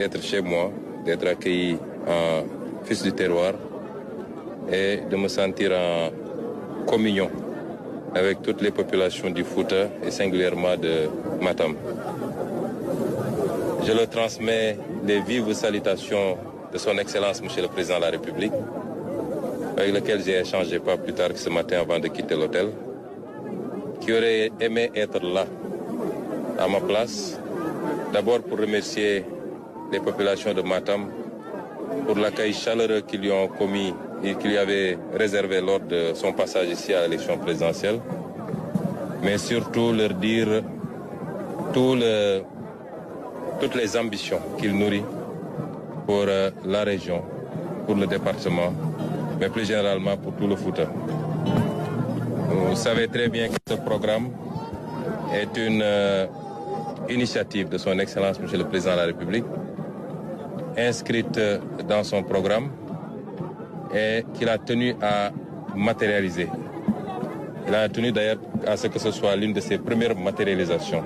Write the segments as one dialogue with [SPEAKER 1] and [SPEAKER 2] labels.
[SPEAKER 1] D'être chez moi, d'être accueilli en fils du terroir et de me sentir en communion avec toutes les populations du Fouta et singulièrement de Matam. Je leur transmets les vives salutations de son Excellence, Monsieur le Président de la République, avec lequel j'ai échangé pas plus tard que ce matin avant de quitter l'hôtel, qui aurait aimé être là, à ma place, d'abord pour remercier les populations de Matam pour l'accueil chaleureux qu'ils lui ont commis et qu'il lui avait réservé lors de son passage ici à l'élection présidentielle, mais surtout leur dire toutes les ambitions qu'il nourrit pour la région, pour le département, mais plus généralement pour tout le Fouta. Vous savez très bien que ce programme est une initiative de son Excellence, Monsieur le Président de la République, inscrite dans son programme et qu'il a tenu à matérialiser. Il a tenu d'ailleurs à ce que ce soit l'une de ses premières matérialisations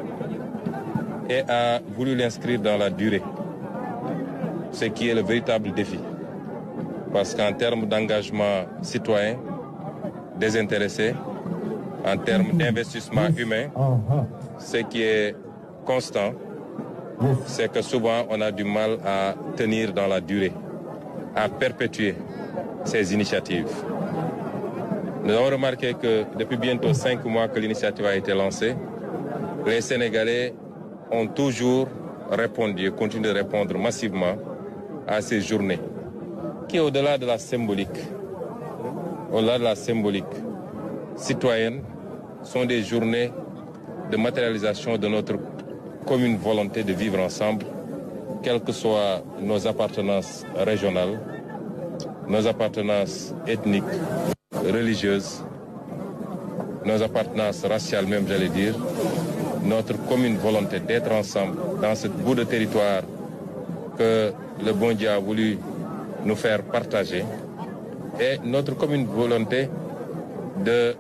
[SPEAKER 1] et a voulu l'inscrire dans la durée, ce qui est le véritable défi. Parce qu'en termes d'engagement citoyen, désintéressé, en termes d'investissement humain, ce qui est constant, c'est que souvent on a du mal à tenir dans la durée, à perpétuer ces initiatives. Nous avons remarqué que depuis bientôt 5 mois que l'initiative a été lancée, les Sénégalais ont toujours répondu et continuent de répondre massivement à ces journées, qui au-delà de la symbolique citoyenne, sont des journées de matérialisation de notre commune volonté de vivre ensemble, quelles que soient nos appartenances régionales, nos appartenances ethniques, religieuses, nos appartenances raciales même, j'allais dire, notre commune volonté d'être ensemble dans ce bout de territoire que le bon Dieu a voulu nous faire partager, et notre commune volonté de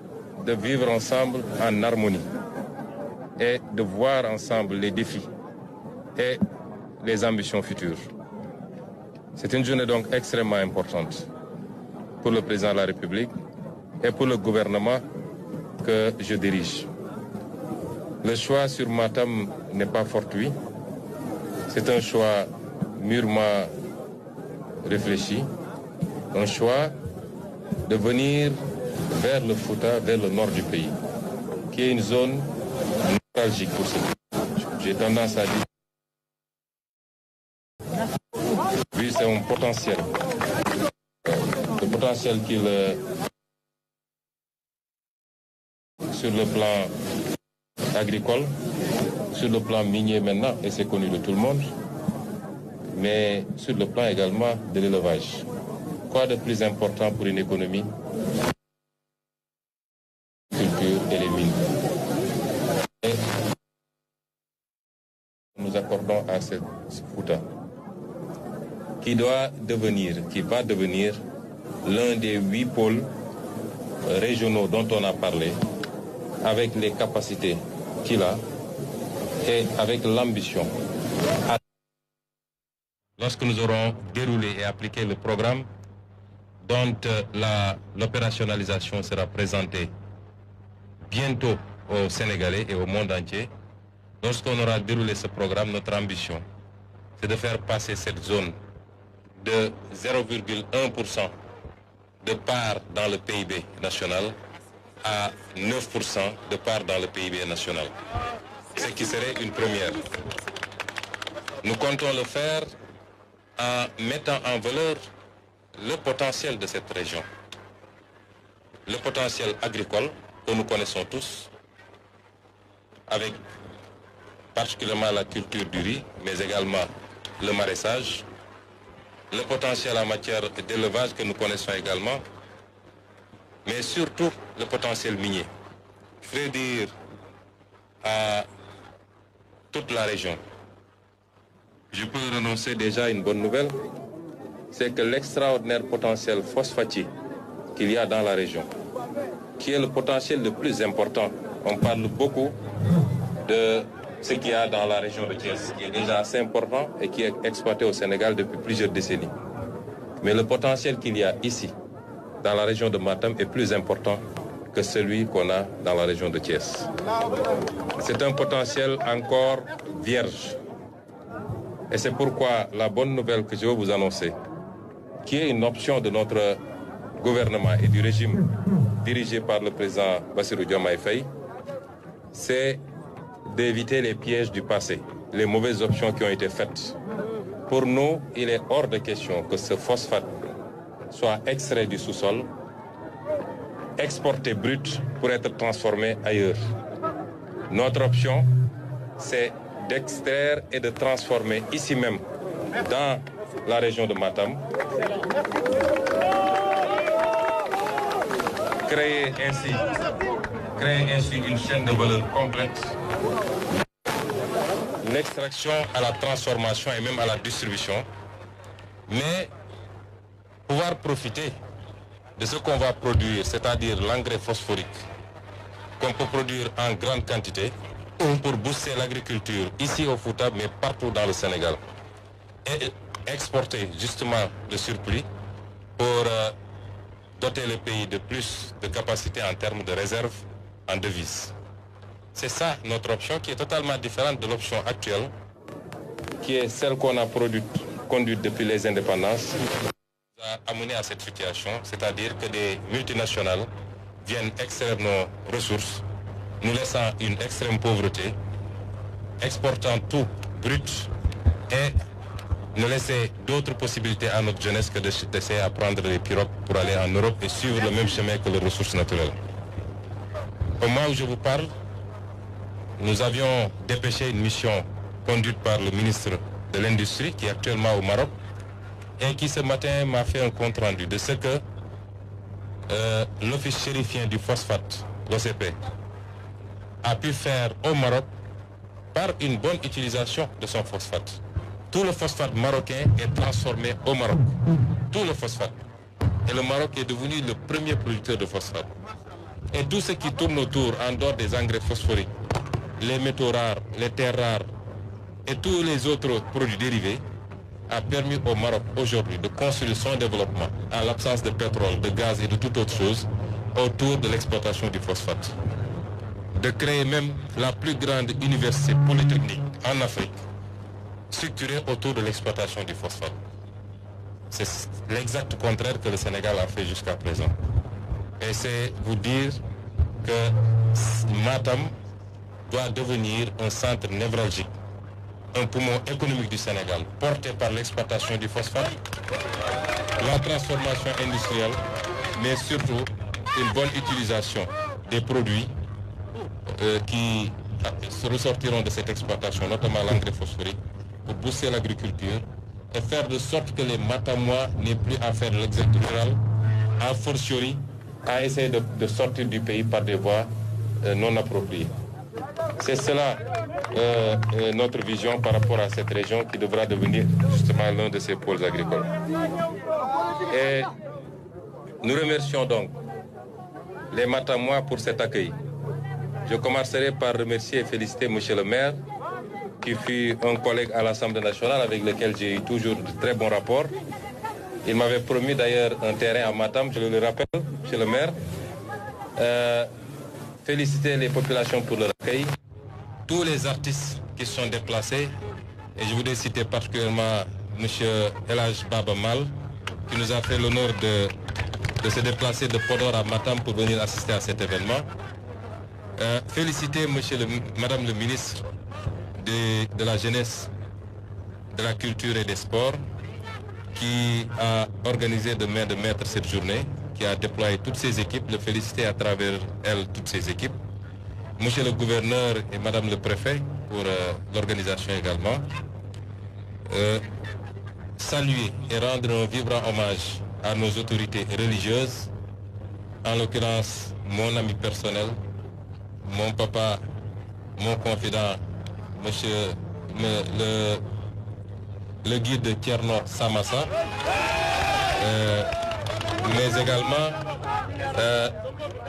[SPEAKER 1] vivre ensemble en harmonie et de voir ensemble les défis et les ambitions futures. C'est une journée donc extrêmement importante pour le Président de la République et pour le gouvernement que je dirige. Le choix sur Matam n'est pas fortuit. C'est un choix mûrement réfléchi, un choix de venir vers le Fouta, vers le nord du pays, qui est une zone nostalgique pour ce pays. J'ai tendance à dire, oui, c'est un potentiel. Le potentiel qu'il sur le plan agricole, sur le plan minier maintenant, et c'est connu de tout le monde, mais sur le plan également de l'élevage. Quoi de plus important pour une économie? Culture et les mines. Et nous accordons à ce Fouta, qui va devenir l'un des 8 pôles régionaux dont on a parlé, avec les capacités qu'il a et avec l'ambition. Lorsque nous aurons déroulé et appliqué le programme dont l'opérationnalisation sera présentée bientôt aux Sénégalais et au monde entier, lorsqu'on aura déroulé ce programme, notre ambition, c'est de faire passer cette zone de 0,1% de part dans le PIB national à 9% de part dans le PIB national, ce qui serait une première. Nous comptons le faire en mettant en valeur le potentiel de cette région, le potentiel agricole que nous connaissons tous, avec particulièrement la culture du riz, mais également le maraîchage, le potentiel en matière d'élevage que nous connaissons également, mais surtout le potentiel minier. Je veux dire à toute la région, je peux annoncer déjà une bonne nouvelle, c'est que l'extraordinaire potentiel phosphatique qu'il y a dans la région, qui est le potentiel le plus important, on parle beaucoup de ce qu'il y a dans la région de Thiès, qui est déjà assez important et qui est exploité au Sénégal depuis plusieurs décennies. Mais le potentiel qu'il y a ici, dans la région de Matam, est plus important que celui qu'on a dans la région de Thiès. C'est un potentiel encore vierge. Et c'est pourquoi la bonne nouvelle que je veux vous annoncer, qui est une option de notre gouvernement et du régime dirigé par le président Bassirou Diomaye Faye, c'est d'éviter les pièges du passé, les mauvaises options qui ont été faites. Pour nous, il est hors de question que ce phosphate soit extrait du sous-sol, exporté brut pour être transformé ailleurs. Notre option, c'est d'extraire et de transformer ici même, dans la région de Matam, créer ainsi une chaîne de valeur complète, l'extraction à la transformation et même à la distribution, mais pouvoir profiter de ce qu'on va produire, c'est-à-dire l'engrais phosphorique, qu'on peut produire en grande quantité pour booster l'agriculture ici au Fouta, mais partout dans le Sénégal, et exporter justement le surplus pour doter le pays de plus de capacités en termes de réserves en devises. C'est ça notre option qui est totalement différente de l'option actuelle, qui est celle qu'on a conduite depuis les indépendances, qui a amené à cette situation, c'est-à-dire que des multinationales viennent extraire nos ressources, nous laissant une extrême pauvreté, exportant tout brut et ne laisser d'autres possibilités à notre jeunesse que d'essayer à prendre les pirogues pour aller en Europe et suivre le même chemin que les ressources naturelles. Au moment où je vous parle, nous avions dépêché une mission conduite par le ministre de l'Industrie qui est actuellement au Maroc et qui ce matin m'a fait un compte rendu de ce que l'office chérifien du phosphate, l'OCP, a pu faire au Maroc par une bonne utilisation de son phosphate. Tout le phosphate marocain est transformé au Maroc. Tout le phosphate. Et le Maroc est devenu le premier producteur de phosphate. Et tout ce qui tourne autour, en dehors des engrais phosphoriques, les métaux rares, les terres rares et tous les autres produits dérivés, a permis au Maroc aujourd'hui de construire son développement en l'absence de pétrole, de gaz et de toute autre chose autour de l'exploitation du phosphate. De créer même la plus grande université polytechnique en Afrique structurée autour de l'exploitation du phosphate. C'est l'exact contraire que le Sénégal a fait jusqu'à présent. Et c'est vous dire que Matam doit devenir un centre névralgique, un poumon économique du Sénégal, porté par l'exploitation du phosphate, la transformation industrielle, mais surtout une bonne utilisation des produits qui ressortiront de cette exploitation, notamment l'engrais phosphorique, pour booster l'agriculture et faire de sorte que les Matamois n'aient plus à faire l'exode rural, a fortiori à essayer de sortir du pays par des voies non appropriées. C'est cela notre vision par rapport à cette région qui devra devenir justement l'un de ces pôles agricoles. Et nous remercions donc les Matamois pour cet accueil. Je commencerai par remercier et féliciter M. le maire, qui fut un collègue à l'Assemblée nationale avec lequel j'ai eu toujours de très bons rapports. Il m'avait promis d'ailleurs un terrain à Matam, je le rappelle, M. le maire. Féliciter les populations pour leur accueil, tous les artistes qui sont déplacés, et je voudrais citer particulièrement M. Elhaj Baba Mal, qui nous a fait l'honneur de se déplacer de Podor à Matam pour venir assister à cet événement. Féliciter Madame le ministre de la Jeunesse, de la Culture et des Sports, qui a organisé de main de maître cette journée, qui a déployé toutes ses équipes, le féliciter à travers elle, toutes ses équipes. Monsieur le gouverneur et Madame le préfet pour l'organisation également. Saluer et rendre un vibrant hommage à nos autorités religieuses, en l'occurrence mon ami personnel, mon papa, mon confident, monsieur le guide Tierno Samassa, mais également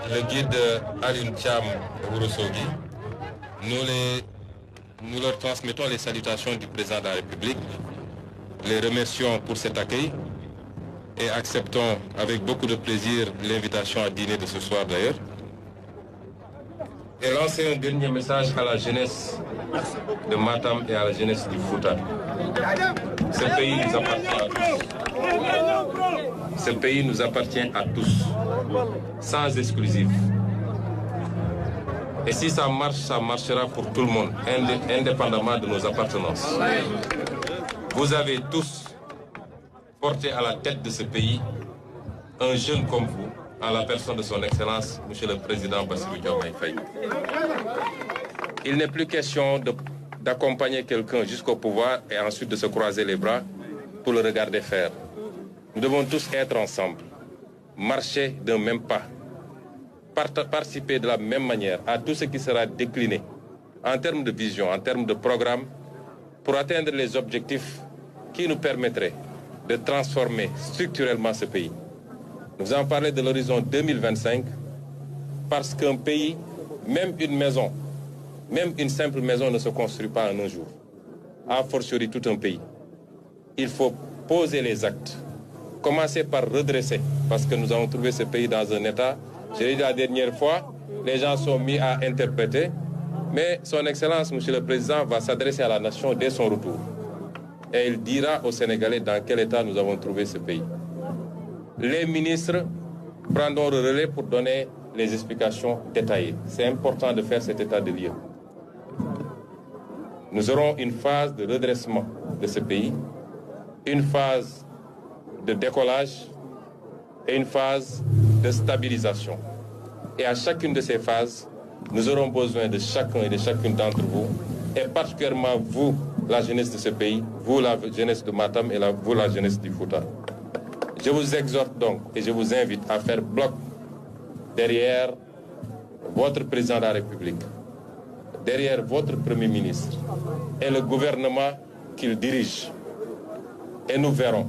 [SPEAKER 1] le guide Aline Cham Wurosogi. nous leur transmettons les salutations du président de la République, les remercions pour cet accueil et acceptons avec beaucoup de plaisir l'invitation à dîner de ce soir d'ailleurs. Et lancer un dernier message à la jeunesse de Matam et à la jeunesse du Fouta. Ce pays nous appartient à tous. Ce pays nous appartient à tous, sans exclusif. Et si ça marche, ça marchera pour tout le monde, indépendamment de nos appartenances. Vous avez tous porté à la tête de ce pays un jeune comme vous, en la personne de son Excellence, Monsieur le Président Bassirou Diomaye Faye. Il n'est plus question d'accompagner quelqu'un jusqu'au pouvoir et ensuite de se croiser les bras pour le regarder faire. Nous devons tous être ensemble, marcher d'un même pas, participer de la même manière à tout ce qui sera décliné en termes de vision, en termes de programme, pour atteindre les objectifs qui nous permettraient de transformer structurellement ce pays. Nous avons parlé de l'horizon 2025 parce qu'un pays, même une maison, même une simple maison ne se construit pas en un jour. A fortiori tout un pays. Il faut poser les actes. Commencer par redresser parce que nous avons trouvé ce pays dans un état. Je l'ai dit la dernière fois, les gens sont mis à interpréter, mais son Excellence, Monsieur le Président, va s'adresser à la nation dès son retour. Et il dira aux Sénégalais dans quel état nous avons trouvé ce pays. Les ministres prendront le relais pour donner les explications détaillées. C'est important de faire cet état de lieu. Nous aurons une phase de redressement de ce pays, une phase de décollage et une phase de stabilisation. Et à chacune de ces phases, nous aurons besoin de chacun et de chacune d'entre vous, et particulièrement vous, la jeunesse de ce pays, vous, la jeunesse de Matam et vous, la jeunesse du Fouta. Je vous exhorte donc et je vous invite à faire bloc derrière votre président de la République, derrière votre Premier ministre et le gouvernement qu'il dirige. Et nous verrons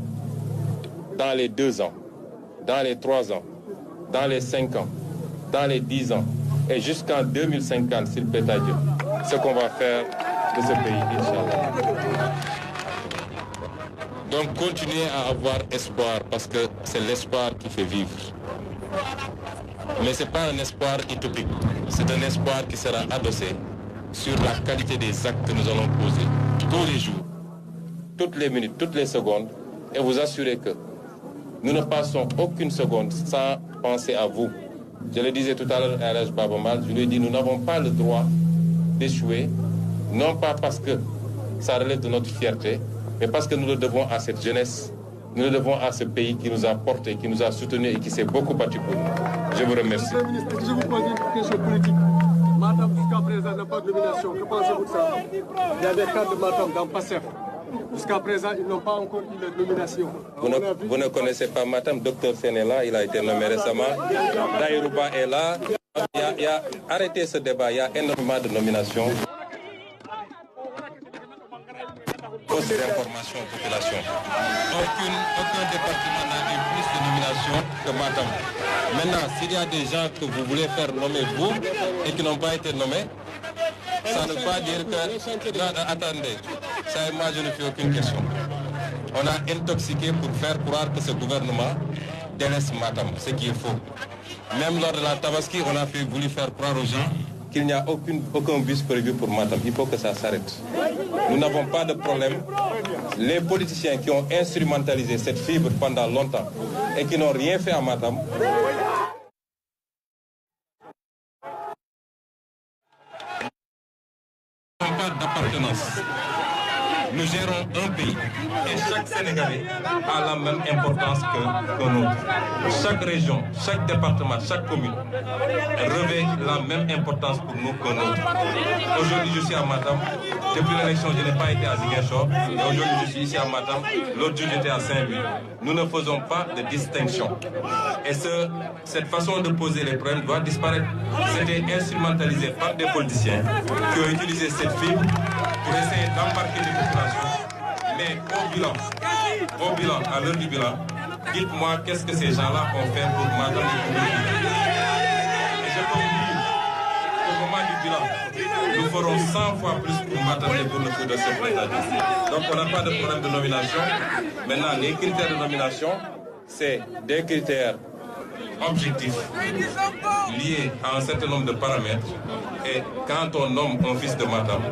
[SPEAKER 1] dans les 2 ans, dans les 3 ans, dans les 5 ans, dans les 10 ans et jusqu'en 2050, s'il plaît à Dieu, ce qu'on va faire de ce pays, Inch'Allah. Donc continuez à avoir espoir parce que c'est l'espoir qui fait vivre. Mais ce n'est pas un espoir utopique, c'est un espoir qui sera adossé sur la qualité des actes que nous allons poser tous les jours, toutes les minutes, toutes les secondes, et vous assurer que nous ne passons aucune seconde sans penser à vous. Je le disais tout à l'heure à Elhadji Baba Mal, je lui ai dit nous n'avons pas le droit d'échouer, non pas parce que ça relève de notre fierté, mais parce que nous le devons à cette jeunesse, nous le devons à ce pays qui nous a portés, qui nous a soutenus et qui s'est beaucoup battu pour nous. Je vous remercie.
[SPEAKER 2] Monsieur le ministre, je vous pose une question politique. Matam, jusqu'à présent, n'a pas de nomination. Que pensez-vous de ça? Il y a des cadres de Matam dans PASTEF. Jusqu'à présent, ils n'ont pas encore eu de nomination.
[SPEAKER 1] Vous ne connaissez pas Matam, Dr Sen est là, il a été nommé récemment. Daïrouba est là. Arrêtez ce débat, il y a énormément de nominations. Fausses informations aux populations. Aucun département n'a eu plus de nominations que Matam. Maintenant, s'il y a des gens que vous voulez faire nommer vous et qui n'ont pas été nommés, ça ne veut pas dire que... Non, attendez, ça moi je ne fais aucune question. On a intoxiqué pour faire croire que ce gouvernement délaisse Matam, ce qui est faux. Même lors de la Tabaski, on a voulu faire croire aux gens qu'il n'y a aucun bus prévu pour Matam. Il faut que ça s'arrête. Nous n'avons pas de problème. Les politiciens qui ont instrumentalisé cette fibre pendant longtemps et qui n'ont rien fait à Matam, pas d'appartenance. Nous gérons un pays et chaque Sénégalais a la même importance qu'un autre. Chaque région, chaque département, chaque commune revêt la même importance pour nous qu'un autre. Aujourd'hui, je suis à Matam. Depuis l'élection, je n'ai pas été à Ziguinchor. Et aujourd'hui, je suis ici à Matam. L'autre jour, j'étais à Saint-Louis. Nous ne faisons pas de distinction. Et cette façon de poser les problèmes doit disparaître. C'était instrumentalisé par des politiciens qui ont utilisé cette fibre pour essayer d'embarquer les populations. Mais au bilan, à l'heure du bilan, dites-moi qu'est-ce que ces gens-là ont fait pour Matam et pour le pays. Et je peux vous dire, au moment du bilan, nous ferons 100 fois plus pour Matam et pour le coup de ce président. Donc on n'a pas de problème de nomination. Maintenant, les critères de nomination, c'est des critères objectifs liés à un certain nombre de paramètres. Et quand on nomme un fils de Matam,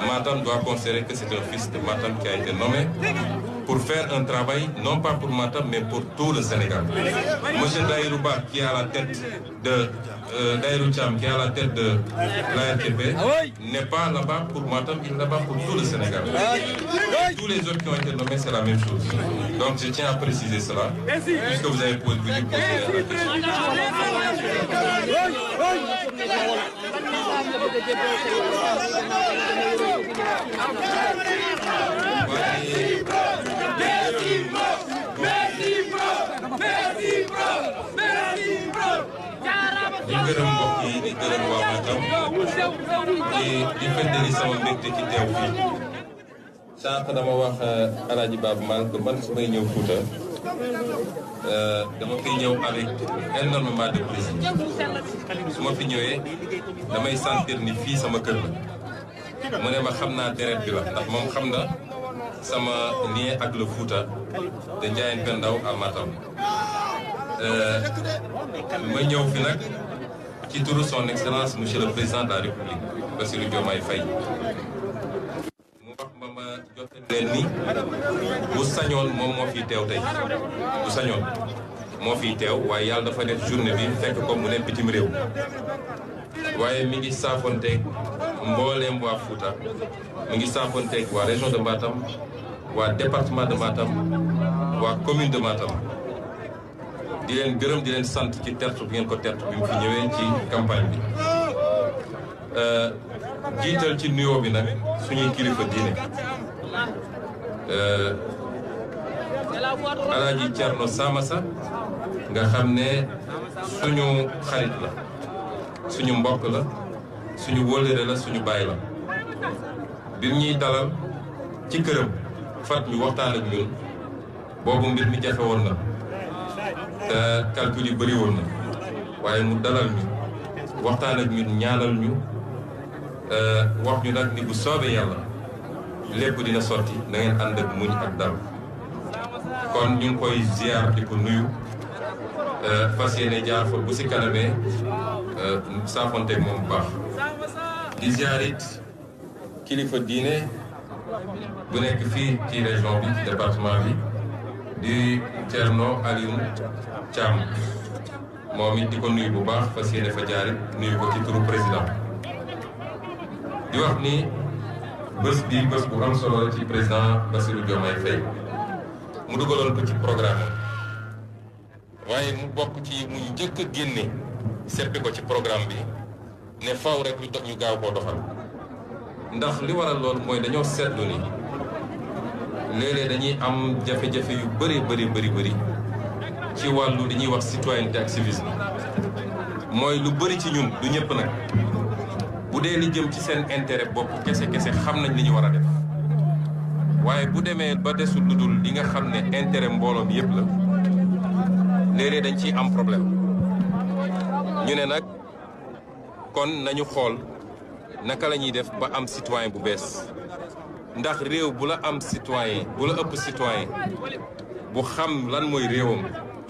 [SPEAKER 1] Matam doit considérer que c'est un fils de Matam qui a été nommé pour faire un travail, non pas pour Matam, mais pour tout le Sénégal. Monsieur Daïrouba, qui est à la tête de Daïrou Cham, qui est à la tête de l'ARTP, n'est pas là-bas pour Matam, il est là-bas pour tout le Sénégal. Tous les autres qui ont été nommés, c'est la même chose. Donc je tiens à préciser cela, puisque vous avez posé la question. di gërëm mbokk yi di gërëm waa Matam di feddali sama mbégte ci teew fii sànq dama wax Alaaji Baaba Maal que man su may ñëw Fouta dama fiy ñëw avec énormément de plaisir su ma fi ñëwee damay sentir ni fii sama kër la mu ne ma xam naa deret bi la ndax moom xam na sama lien ak le Fouta de Ndiayène Pendaw à Matam ma ñëw fi nag ci turu son excellence monsieur le président de la république Bassirou Diomaye Faye mu wax ma jottali leen ni bu sañoon moom moo fiy teew tey bu sañoon moo fiy teew waaye yàlla dafa def journée bi fekk ko mu ne bitim réew waaye mi ngi saafonteeg mbooleem waa Fouta mi ngi saafonteeg waa région de Matam waa département de Matam waa commune de Matam di leen gërëm di leen sant ci tertu bi ngeen ko tertu bi mu fi ñëwee ci campagne bi jiital ci nuyoo bi nag suñuy kilifa diine Alaaji Thierno Samassa nga xam ne suñu xarit la suñu mbokk la suñu wóllëre la suñu baay la bi ñuy dalal ci këram fat ñu waxtaan ak ñun boobu mbir mi jafe woon na calcul yi bëri woon na waaye mu dalal ñu waxtaan ak ñun ñaanal ñu wax ñu nag ni bu soobee yàlla lépp dina sotti na ngeen ànd ak muñ ak dal kon ñu ngi koy ziar di ko nuyu fas yéene jaar fa bu si kanamee saafonteeg moom bu baax di ziar it kilifa diine bu nekk fii ci région bi ci département bi di Thierno Alioune Thiam moom it di ko nuyu bu baax fas yéene fa jaar it nuyu ko ci turu président di wax ni bés bi bés bu am solo la ci président Bassirou Diomaye Faye mu dugaloon ko ci programme waaye mu bokk ci mu njëkk a génne seppi ko ci programme bi ne faw rek ñu gaaw koo doxal ndax li waral loolu mooy dañoo seetlu ni léeg-léeg dañuy am jafe-jafe yu bëri ci wàllu li ñuy wax citoyenneté ak civisme mooy lu bëri ci ñun du ñëpp nag bu dee li jëm ci seen intérêt bopp kese xam nañ li ñu war a def waaye bu demee ba desul lu dul li nga xam ne intérêt mbooloo bi yëpp la léeg-léeg dañ ciy am problème ñu ne nag kon nañu xool naka la ñuy def ba am citoyen bu bees ndax réew bu la am citoyen bu la ëpp citoyen bu xam lan mooy réewam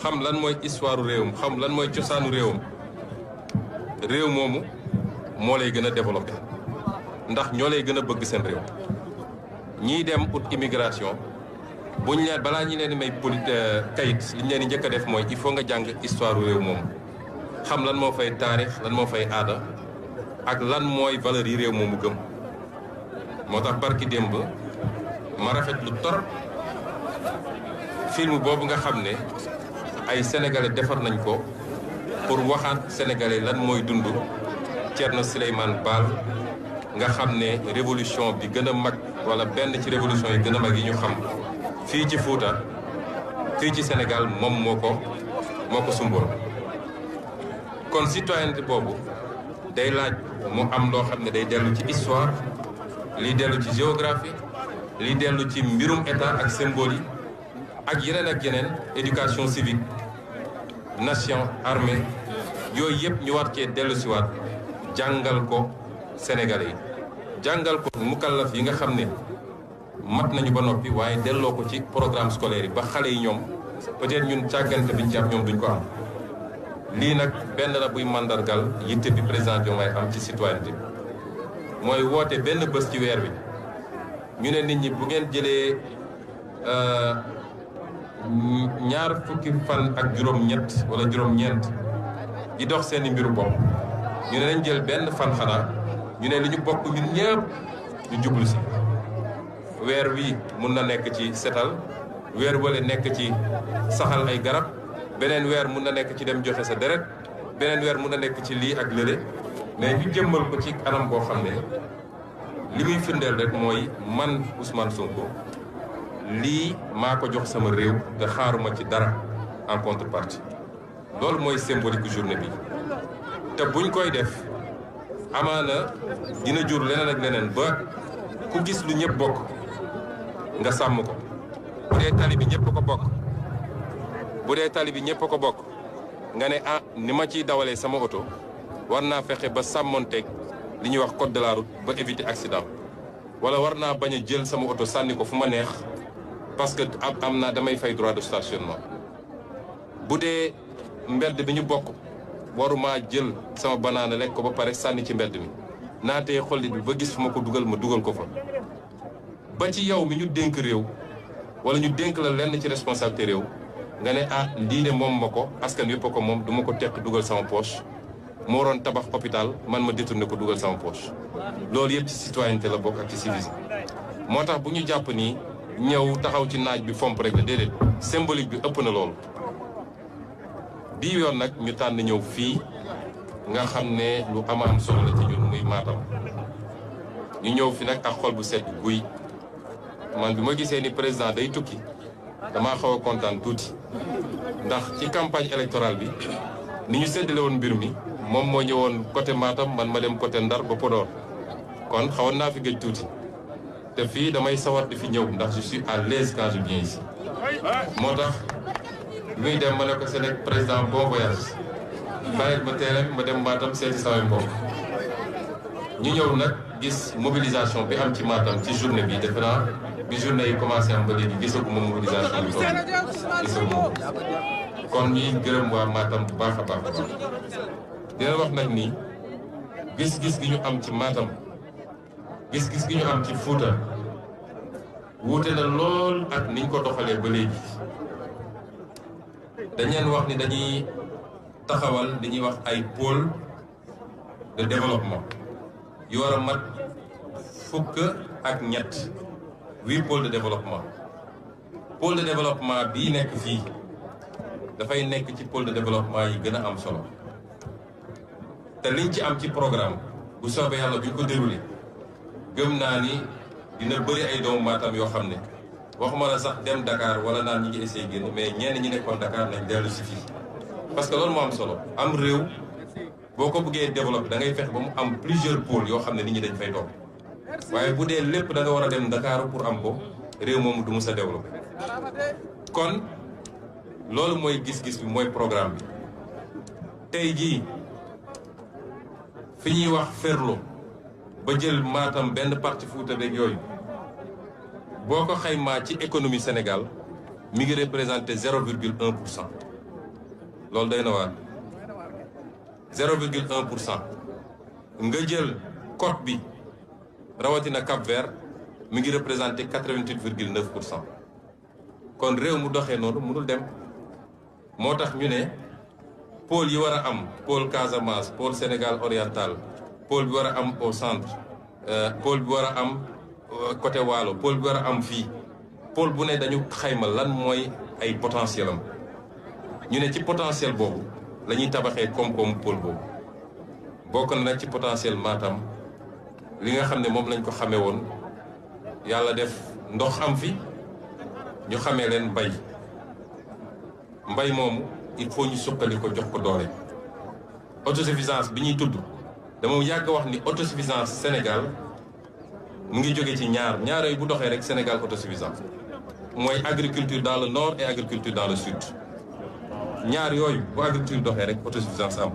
[SPEAKER 1] xam lan mooy histoire réewam xam lan mooy cosaanu réewam réew moomu moo lay gën a développé ndax ñoo lay gën a bëgg seen réew ñiy dem ut immigration buñ leen balaa ñi leen di may kayit li ñu leen di njëkk a def mooy il faut nga jàng histoire réew moomu xam lan moo fay taarix lan moo fay aada ak lan mooy valeur yi réew moomu gëm moo tax barki démb ma rafet lu torop film boobu nga xam ne ay sénégalais defar nañ ko pour waxaat sénégalais lan mooy dund Thierno Souleymane Baal nga xam ne révolution bi gën a mag wala benn ci révolution yi gën a mag yi ñu xam fii ci Fouta fii ci Sénégal moom moo ko sumboon kon citoyenneté boobu day laaj mu am loo xam ne day dellu ci histoire liy dellu ci géographie liy dellu ci mbirum état ak symbole yi ak yeneen éducation civique nation armée yooyu yëpp ñu war cee dellu siwaat jàngal ko Sénégalais yi jàngal ko mukallaf yi nga xam ne mat nañu ba noppi waaye delloo ko ci programme scolaire yi ba xale yi ñoom peut-être ñun càggante biñ ci am ñoom duñ ko am. lii nag benn la buy mandargal yitte bi président Diomaye am ci citoyenneté mooy woote benn bés ci weer wi ñu ne nit ñi bu ngeen jëlee ñaar fukki fan ak juróom-ñett wala juróom-ñeent di dox seeni mbiru bopp ñu ne nañ jël benn fan xanaa ñu ne li ñu bokk ñun ñëpp ñu jublu si weer wi mun na nekk ci setal weer wala nekk ci saxal ay garab beneen weer mun na nekk ci dem joxe sa deret beneen weer mun na nekk ci lii ak lële mais ñu jëmmal ko ci anam boo xam ne li muy firndeel rek mooy man Ousmane Sonko lii maa ko jox sama réew te xaaruma ci dara en contrepartie loolu mooy symbolique journée bi te buñ koy def amaana dina jur leneen ak leneen ba ku gis lu ñëpp bokk nga sàmm ko bu dee tali bi ñëpp ko bokk bu dee tali bi ñëpp ko bokk nga ne ah ni ma ciy dawalee sama oto war naa fexe ba sàmmonteeg li ñuy wax code de la route ba éviter accident wala war naa bañ a jël sama oto sànni ko fu ma neex parce que am naa damay fay droit de stationnement bu dee mbedd bi ñu bokk waruma jël sama banaana lekk ko ba pare sànni ci mbedd mi naatee xollit bi ba gis fu ma ko dugal ma dugal ko fa ba ci yow mi ñu dénk réew wala ñu dénk la lenn ci responsabilité réew nga ne ah lii de moom ma ko askan yëpp ko moom du ma ko tekk dugal sama poche moo waroon tabax hôpital man ma détourné ko dugal sama poche loolu yëpp ci citoyenneté la bokk ak ci civisme moo tax bu ñu jàpp ni ñëw taxaw ci naaj bi fomp rek la déedéet symbolique bi ëpp na loolu bii yoon nag ñu tànn ñëw fii nga xam ne lu am solo la ci ñun muy Matam ñu ñëw fi nag ak xol bu set guy man bi ma gisee ni président day tukki damaa xaw a kontaan tuuti ndax ci campagne électorale bi ni ñu séddale woon mbir mi moom moo ñëwoon côté Matam man ma dem côté Ndar ba Podor kon xawoon naa fi gëj tuuti te fii damay sawar di fi ñëw ndax je suis à l'aise quand je viens ici moo tax muy dem ma ne ko c'est nekk président bon voyage bàyyil ma teelam ma dem Matam seeti samay mbokk ñu ñëw nag gis mobilisation bi am ci Matam ci journée bi defe naa bi journée yi commencé am ba léegi gisaguma mobilisation bi toog gisaguma kon ñuy gërëm waa Matam bu baax a baax a baax dina wax nag ni gis-gis gi ñu am ci Matam gis-gis gi ñu am ci Fouta wuute na lool ak niñ ko doxalee ba léegi dañ leen wax ni dañuy taxawal li ñuy wax ay pôle de développement yu war a mat fukk ak ñett 8 pôles de développement pôle de développement bii nekk fii dafay nekk ci pôle de développement yi gën a am solo te liñ ci am ci programme bu soobee yàlla buñ ko déroulé gëm naa ni dina bëri ay doomu Matam yoo xam ne waxuma la sax dem Dakar wala naan ñi ngi essayé génn mais ñenn ñi nekkoon Dakar nañ dellu si fii parce que loolu moo am solo am réew boo ko bëggee développé da ngay fexe ba mu am plusieurs pôles yoo xam ne nit ñi dañ fay toog waaye bu dee lépp da nga war a dem Dakar pour am ko réew moomu du mus a développé kon loolu mooy gis-gis bi mooy programme bi tey jii fi ñuy wax Ferlo ba jël Matam benn parti Fouta beeg yooyu boo ko xaymaa ci économie Sénégal mi ngi représenté 0,1%. loolu day na waar 0,1% nga jël côte bi rawatina Cap-Vert mi ngi représenté 88,9%. kon réew mu doxee noonu mënul dem moo tax ñu ne pôle yi war a am pôle Casamance pôle Sénégal oriental pôle bi war a am au centre pôle bi war a am côté Waalo pôle bi war a am fii pôle bu ne dañu xayma lan mooy ay potentiel am ñu ne ci potentiel boobu la ñuy tabaxee koom-koomu pôle boobu bokk na nag ci potentiel Matam li nga xam ne moom lañ ko xamee woon yàlla def ndox am fi ñu xamee leen mbay moomu il faut ñu suqali ko jox ko doole autosuffisance bi ñuy tudd dama yàgg wax ni autosuffisance Sénégal mu ngi jóge ci ñaar yooyu bu doxee rek Sénégal autosuffisance mooy agriculture dans le nord et agriculture dans le sud ñaar yooyu bu agriculture doxee rek autosuffisance am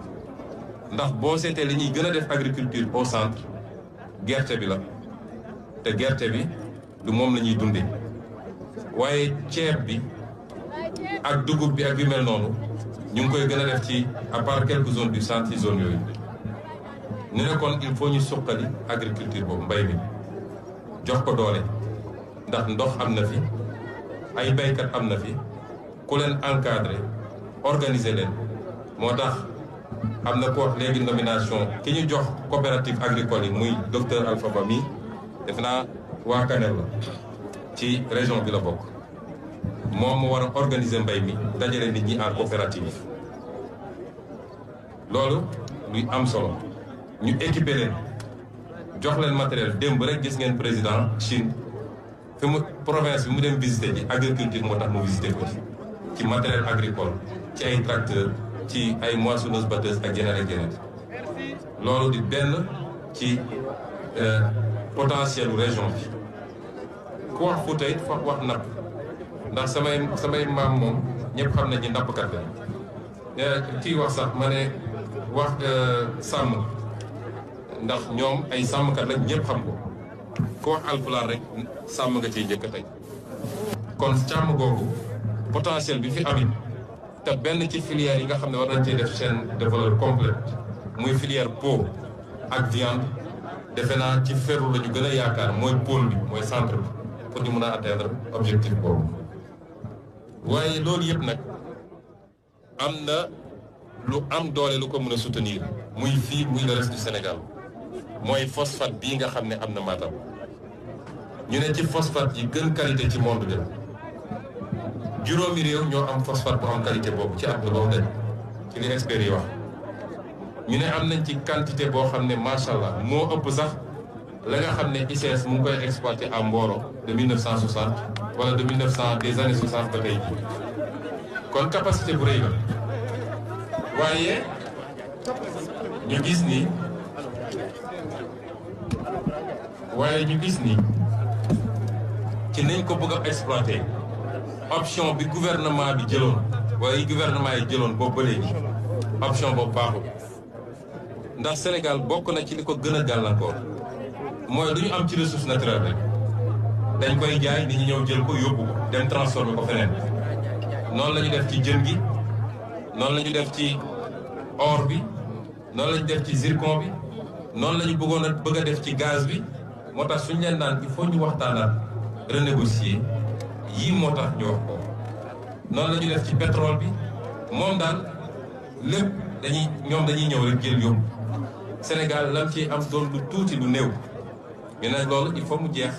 [SPEAKER 1] ndax boo seetee li ñuy gën a def agriculture au centre gerte bi la te gerte bi du moom la ñuy dundee waaye ceeb bi ak dugub bi ak yu mel noonu ñu ngi koy gën a def ci à part quelques zones du centre ci zone yooyu ñu ne kon il faut ñu suqali agriculture boobu mbay mi jox ko doole ndax ndox am na fi ay baykat am na fi ku leen encadré organiser leen moo tax am na ko wax léegi nomination ki ñu jox coopérative agricole yi muy docteur Alpha Ba mi def naa waa Kanel la ci région bi la bokk moom mu war a organiser mbay mi dajale nit ñi en coopérative loolu luy am solo ñu équiper leen jox leen matériel démb rek gis ngeen président Chine fi mu province bi mu dem visiter ji agriculture moo tax mu visiter ko ci matériel agricole ci ay tracteurs ci ay moissonneuses batteuses ak yeneen ak yeneen loolu di benn ci potentiel région bi ku wax Fuuta it fa wax napp ndax samay maam moom ñëpp xam nañ ni nappkat la kii wax sax ma ne wax sàmm ndax ñoom ay sàmmkat lañ ñëpp xam ko ku wax alpulaar rek sàmm nga ciy njëkk tey kon càmm googu potentiel bi fi amit te benn ci filière yi nga xam ne war nañ cee def chaîne de valeur complète muy filière peau ak viande defe naa ci ferru la ñu gën a yaakaar mooy pôle bi mooy centre bi pour ñu mën a atteindre objectif boobu waaye loolu yëpp nag am na lu am doole lu ko mën a soutenir muy fii muy le reste du Sénégal mooy phosphate bii nga xam ne am na Matam ñu ne ci phosphate yi gën qualité ci monde bi juróomi réew ñoo am phosphate bu am qualité boobu ci àdduna boobu dañ ci li experts yi wax ñu ne am nañ ci quantité boo xam ne macha allah moo ëpp sax la nga xam ne ICS mu ngi koy exploité à Mboro de 1960 wala de 1900 des années 60 ba tey jii kon capacité bu rëy la waaye ñu gis ni ci nañ ko bëgg a exploité option bi gouvernement bi jëloon wala yi gouvernement yi jëloon boobu ba léegi option boobu baaxul ndax Sénégal bokk na ci li ko gën a gàllankoor mooy lu ñu am ci ressource naturelle rek dañ koy jaay nit ñi ñëw jël ko yóbbu ko dem transformer ko feneen noonu la ñu def ci jën gi noonu la ñu def ci or bi noonu la ñu def ci zircon bi noonu la ñu bëgg a def ci gaz bi moo tax suñu leen naan il faut ñu waxtaanaat renégocier yii moo tax ñu wax ko noonu la ñu def ci pétrole bi moom daal lépp ñoom dañuy ñëw rek jël yóbbu Sénégal lam ci am doon lu tuuti lu néew ñu ne loolu il faut mu jeex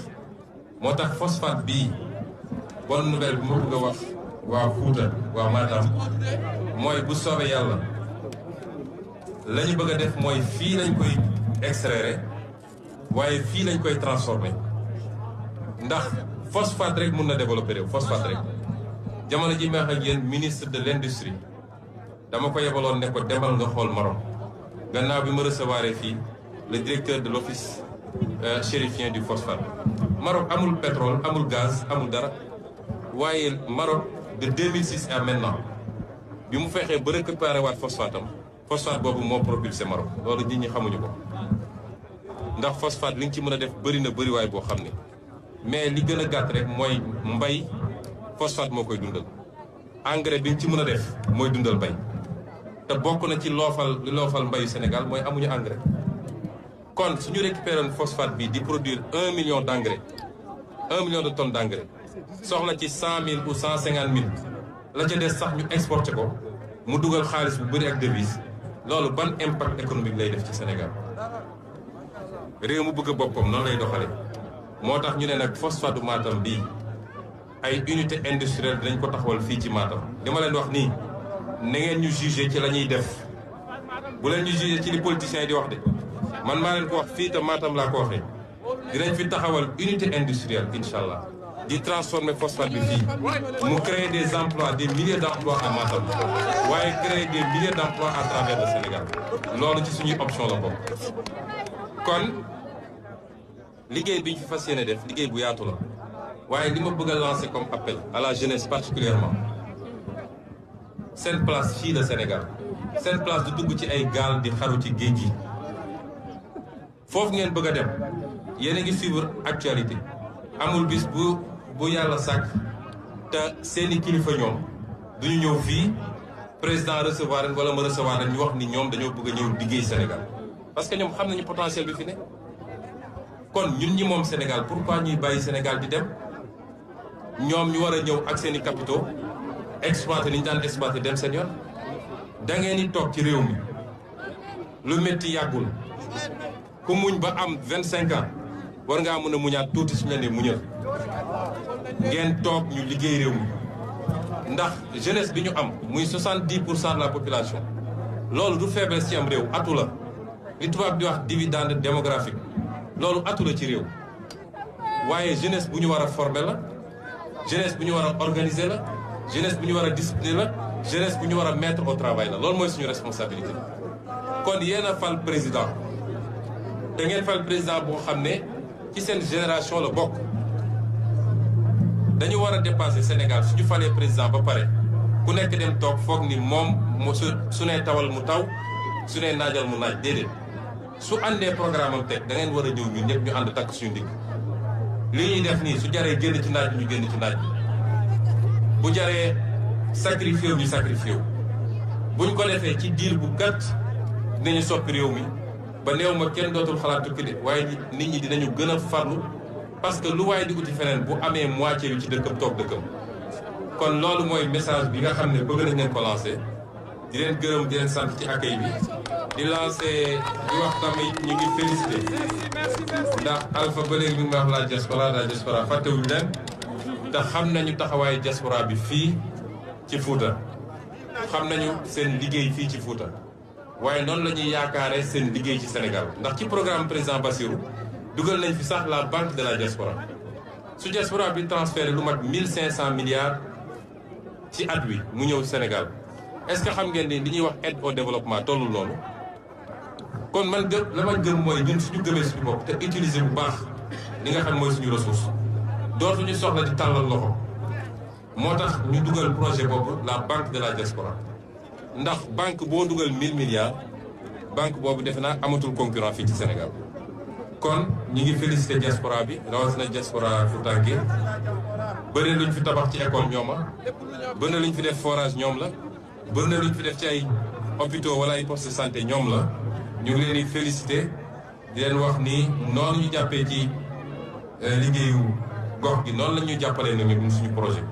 [SPEAKER 1] moo tax phosphate bii bonne nouvelle bi ma bëgg a wax waa Fuuta waa Matam mooy bu soobee yàlla la ñu bëgg a def mooy fii lañ koy extraire waaye fii lañ koy transformer ndax phosphate rek mun na développer réew phosphate rek jamono ji may wax ak yéen ministre de l'industrie dama ko yebaloon ne ko demal nga xool Maroc gannaaw bi ma recevoir fii le directeur de l'office chérifien du phosphate Maroc amul pétrole amul gaz amul dara waaye Maroc de 2006 à maintenant bi mu fexee ba récupérer waat phosphate am phosphate boobu moo propulsé Maroc loolu nit ñi xamuñu ko ndax phosphate li nga ci mën a def bëri na bëriwaay boo xam ne mais li gën a gàtt rek mooy mbay phosphate moo koy dundal engrais bi nga ci mën a def mooy dundal mbay te bokk na ci loofal mbayu Sénégal mooy amuñu engrais kon suñu récupérer phosphate bi di produire 1 million d'engrais 1 million de tonnes d'engrais soxla ci 100 000 ou 150 000 la ca des sax ñu exporté ko mu dugal xaalis bu bëri ak devise loolu ban impact économique lay def ci Sénégal réew mu bëgg boppam noonu lay doxale moo tax ñu ne nag phosphate du Matam bii ay unité industrielle dinañ ko taxawal fii ci Matam dama leen wax nii na ngeen ñu jugé ci la ñuy def bu leen ñu jugé ci li politiciens yi di wax de man maa leen ko wax fii te Matam laa ko waxee dinañ fi taxawal unité industrielle incha allah di transformer phosphate bi fii mu créer des emplois des milliers d'emplois à Matam waaye créer des milliers d'emplois à travers le Sénégal loolu ci suñuy option la bokk kon liggéey bi ñu fi fas yéene def liggéey bu yaatu la waaye li ma bëgg a lancer comme appel à la jeunesse particulièrement seen place fii la Sénégal seen place du dugg ci ay gaal di xaru ci géej gi foofu ngeen bëgg a dem yéen a ngi suivre actualité amul bis bu yàlla sàkk te seeni kilifa ñoom duñu ñëw fii président recevoir leen wala ma recevoir leen ñu wax ni ñoom dañoo bëgg a ñëw liggéey Sénégal parce que ñoom xam nañu potentiel bi fi ne kon ñun ñi moom Sénégal pourquoi ñuy bàyyi Sénégal di dem ñoom ñu war a ñëw ak seeni capitaux exploité ni ñu daan exploité dem seen yoon da ngeen di toog ci réew mi lu métti yàggul ku muñ ba am 25 ans war ngaa mën a muñaat tuuti suñu la nee muñal ngeen toog ñu liggéey réew mi ndax jeunesse bi ñu am muy 70% de la population loolu du faiblesse ci am réew atu la li tubaab di wax dividende démographique loolu atu la ci réew waaye jeunesse bu ñu war a former la jeunesse bu ñu war a organiser la jeunesse bu ñu war a discipliner la jeunesse bu ñu war a mettre au travail la loolu mooy suñu responsabilité kon yéen a fal président te ngeen fal président boo xam ne ci seen génération la bokk dañu war a dépasser Sénégal suñu falee président ba pare ku nekk dem toog foog ni moom su nee tawal mu taw su nee naajal mu naaj déedéet su àndee programme am teg da ngeen war a ñëw ñun ñëpp ñu ànd takk suñu ndigg li ñuy def nii su jaree génn ci naaj bi ñu génn ci naaj bi bu jaree sacrifié wu ñu sacrifié wu buñ ko defee ci diir bu gàtt dinañu soppi réew mi ba néew ma kenn dootul xalaat tukki de waaye nit ñi dinañu gën a farlu parce que lu waaye di uti feneen bu amee moitié yu ci dëkkam toog dëkkam kon loolu mooy message bi nga xam ne bëgg nañ leen ko lancé di leen gërëm di leen sant ci accueil bi di lancé di wax tamit ñu ngi félicité ndax Alpha ba léegi mi ngi wax la diaspora fàttewuñu leen te xam nañu taxawaayu diaspora bi fii ci Fouta xam nañu seen liggéey fii ci Fouta waaye noonu la ñuy yaakaare seen liggéey ci Sénégal ndax ci programme président Bassirou dugal nañ fi sax la banque de la diaspora su diaspora bi transféré lu mat 1500 milliards ci at wi mu ñëw Sénégal est-ce que xam ngeen ni li ñuy wax aide au développement tollul noonu kon man la ma gëm mooy ñun suñu gëmee suñu bopp te utiliser bu baax li nga xam mooy suñu ressource dootuñu soxla di tàllal loxo moo tax ñu dugal projet boobu la banque de la diaspora ndax banque boo dugal 1000 milliards banque boobu defe naa amatul concurrent fii ci Sénégal kon ñi ngi félicité diaspora bi rawatina diaspora Foutanké bëri luñ fi tabax ci école ñooma bëri luñ fi def forage ñoom la bëri luñ fi def ci ay hôpitaux wala ay postes de santé ñoom la ñu ngi leen di félicité di leen wax ni noonu ñu jàppee ci liggéeyu gox gi noonu la ñuy jàppalee na ñun suñu projet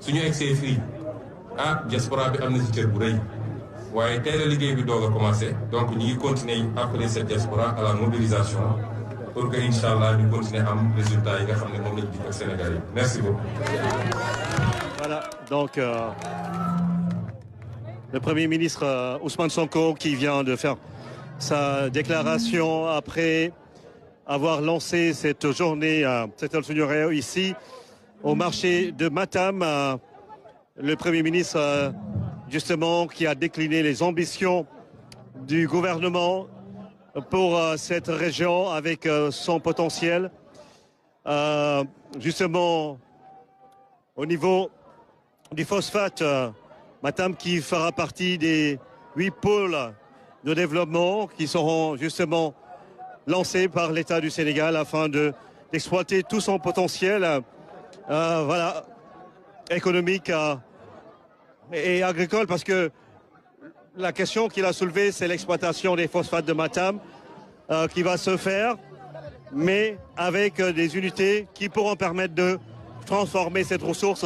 [SPEAKER 1] suñu egsee fii diaspora bi am na ci cër bu rëy waaye tey la liggéey bi doog a commencé donc ñu ngi continuer appeler cette diaspora à la mobilisation pour que incha allah ñu continuer am résultat yi nga xam ne moom lañu dig ak Sénégal yi merci beaucoup.
[SPEAKER 3] Voilà donc le Premier ministre Ousmane Sonko qui vient de faire sa déclaration après avoir lancé cette journée Seetal Suñu Réew ici au marché de Matam. Le Premier ministre justement qui a décliné les ambitions du gouvernement pour cette région avec son potentiel. Justement au niveau du phosphate, Matam qui fera partie des 8 pôles de développement qui seront justement lancés par l'État du Sénégal afin d'exploiter tout son potentiel voilà, économique et agricole, parce que la question qu'il a soulevée, c'est l'exploitation des phosphates de Matam qui va se faire, mais avec des unités qui pourront permettre de transformer cette ressource